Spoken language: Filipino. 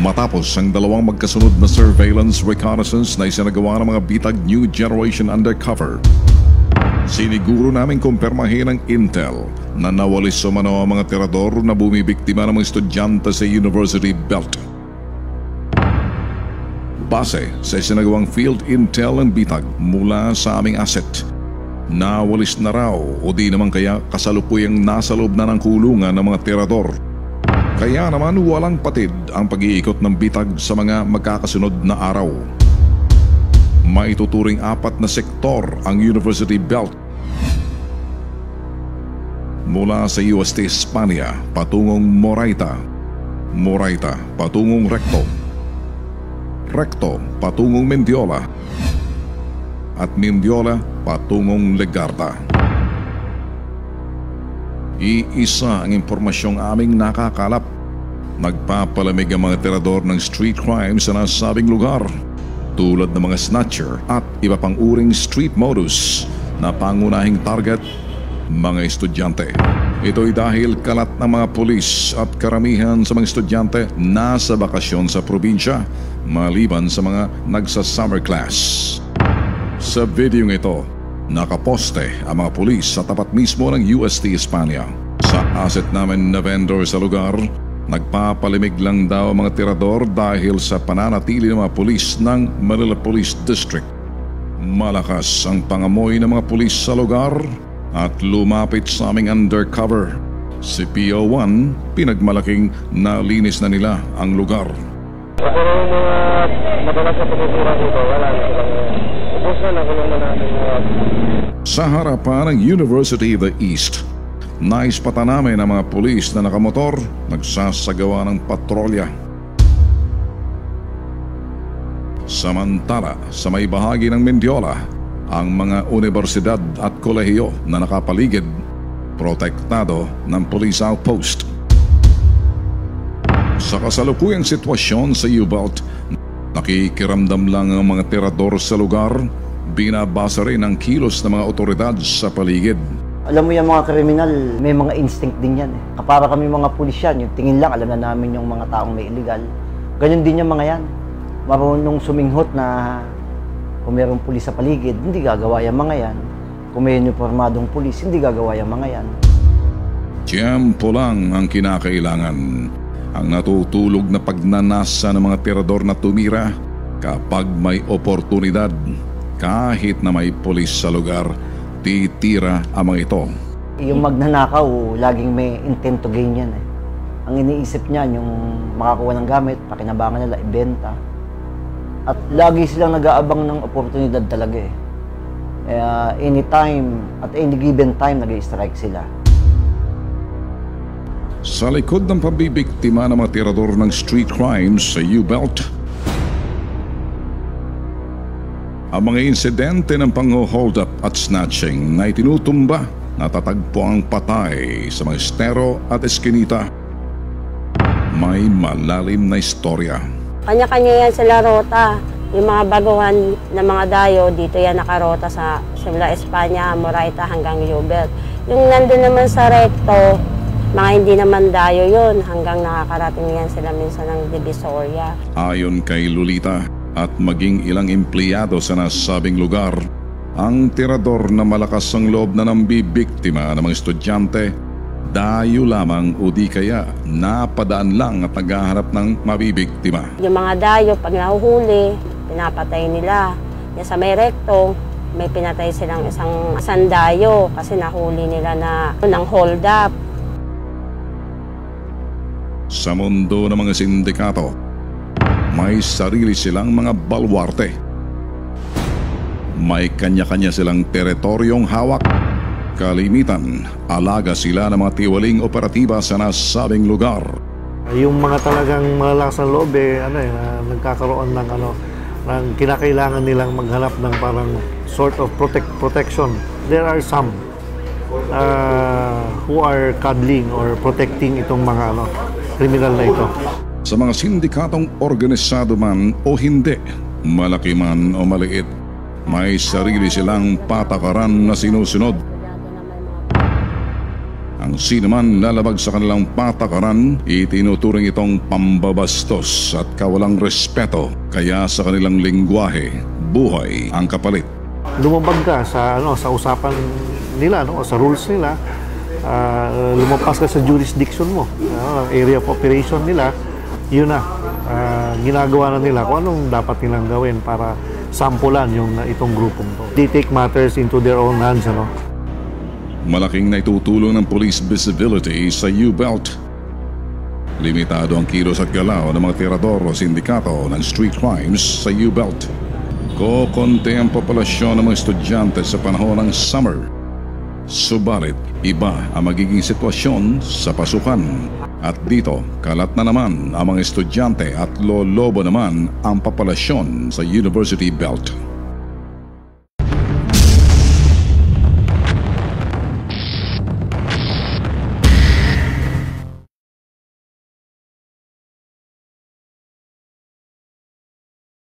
Matapos ang dalawang magkasunod na surveillance reconnaissance na isinagawa ng mga bitag New Generation Undercover, siniguro namin kumpirmahin ang intel na nawalis umano ang mga tirador na bumibiktima ng mga estudyante sa University Belt. Base sa isinagawang field intel ng bitag mula sa aming asset, nawalis na raw o di naman kaya kasalukuyang nasa loob na ng kulungan ng mga tirador. Kaya naman walang patid ang pag-iikot ng bitag sa mga magkakasunod na araw. Maituturing 4 na sektor ang University Belt. Mula sa UST Espanya patungong Moraita, Moraita patungong Recto, Recto patungong Mendiola, at Mendiola patungong Legarda. Iisa ang impormasyong aming nakakalap. Nagpapalamig ang mga tirador ng street crime sa nasabing lugar, tulad ng mga snatcher at iba pang uring street modus na pangunahing target, mga estudyante. Ito'y dahil kalat ng mga pulis at karamihan sa mga estudyante nasa bakasyon sa probinsya, maliban sa mga nagsa-summer class. Sa videong ito, nakaposte ang mga pulis sa tapat mismo ng UST Espanya. Sa asset namin na vendor sa lugar, nagpapalimig lang daw ang mga tirador dahil sa pananatili ng mga pulis ng Manila Police District. Malakas ang pangamoy ng mga pulis sa lugar at lumapit sa aming undercover. Si PO1, pinagmalaking nalinis na nila ang lugar. Pero mga madalas na pagkukura dito, wala na silang ubusan na kulong na namin. Sa harapan ng University of the East, naispata namin ang mga pulis na nakamotor nagsasagawa ng patrolya. Samantala, sa may bahagi ng Mendiola, ang mga universidad at kolehiyo na nakapaligid, protektado ng police outpost. Sa kasalukuyang sitwasyon sa U-Belt, nakikiramdam lang ang mga tirador sa lugar, binabasa rin ang kilos ng mga otoridad sa paligid. Alam mo yung mga kriminal, may mga instinct din yan. Kapara kami mga pulis yan, yung tingin lang, alam na namin yung mga taong may illegal. Ganyan din yung mga yan. Marunong suminghot na kung mayroong pulis sa paligid, hindi gagawa yung mga yan. Kung may uniformadong pulis, hindi gagawa yung mga yan. Tiyempo lang ang kinakailangan. Ang natutulog na pagnanasa ng mga tirador na tumira kapag may oportunidad, kahit na may pulis sa lugar, titira ang mga ito. Yung magnanakaw, laging may intent to gain yan. Ang iniisip niyan, yung makakuha ng gamit, pakinabangan nila, ibenta. At lagi silang nag-aabang ng oportunidad talaga eh. Kaya anytime, at any given time, nag-i-strike sila. Sa likod ng pambibiktima ng mga tirador ng street crimes sa U-Belt, ang mga insidente ng pang-hold up at snatching na itinutumba, natatagpo ang patay sa mga estero at eskinita. May malalim na istorya. Kanya-kanya yan sila rota. Yung mga baguhan na mga dayo, dito yan nakarota sa simula Espanya, Moraita hanggang U-Belt. Yung nandun naman sa Recto, mga hindi naman dayo yun, hanggang nakakarating yan sila minsan ng Divisoria. Ayon kay Lolita at maging ilang empleyado sa nasabing lugar, ang tirador na malakas ang loob na nambibiktima ng mga estudyante, dayo lamang o di kaya napadaan lang at naghahanap ng mabibiktima. Yung mga dayo, pag nahuhuli, pinapatay nila. Yan sa may Recto, may pinatay silang isang dayo kasi nahuli nila na ng hold up. Sa mundo ng mga sindikato, may sarili silang mga balwarte. May kanya-kanya silang teritoryong hawak. Kalimitan, alaga sila ng mga tiwaling operatiba sa nasabing lugar. Yung mga talagang malalakas na loob, nagkakaroon ng ng kinakailangan nilang maghanap ng parang sort of protection. There are some who are cuddling or protecting itong mga kriminal na ito. Sa mga sindikatong organisado man o hindi, malaki man o maliit, may sarili silang patakaran na sinusunod. Ang sinuman lalabag sa kanilang patakaran, itinuturing itong pambabastos at kawalang respeto, kaya sa kanilang lingwahe, buhay ang kapalit. Lumabag ka sa usapan nila, o sa rules nila, lumampas ka sa jurisdiction mo, area of operation nila, yun na, ginagawa na nila kung anong dapat nilang gawin para sampulan itong grupong to. They take matters into their own hands, Malaking naitutulong ng police visibility sa U-Belt. Limitado ang kilos at galaw ng mga tirador o sindikato ng street crimes sa U-Belt. Kokonti ang populasyon ng mga estudyante sa panahon ng summer. Subalit, iba ang magiging sitwasyon sa pasukan. At dito, kalat na naman ang mga estudyante at lolobo naman ang populasyon sa University Belt.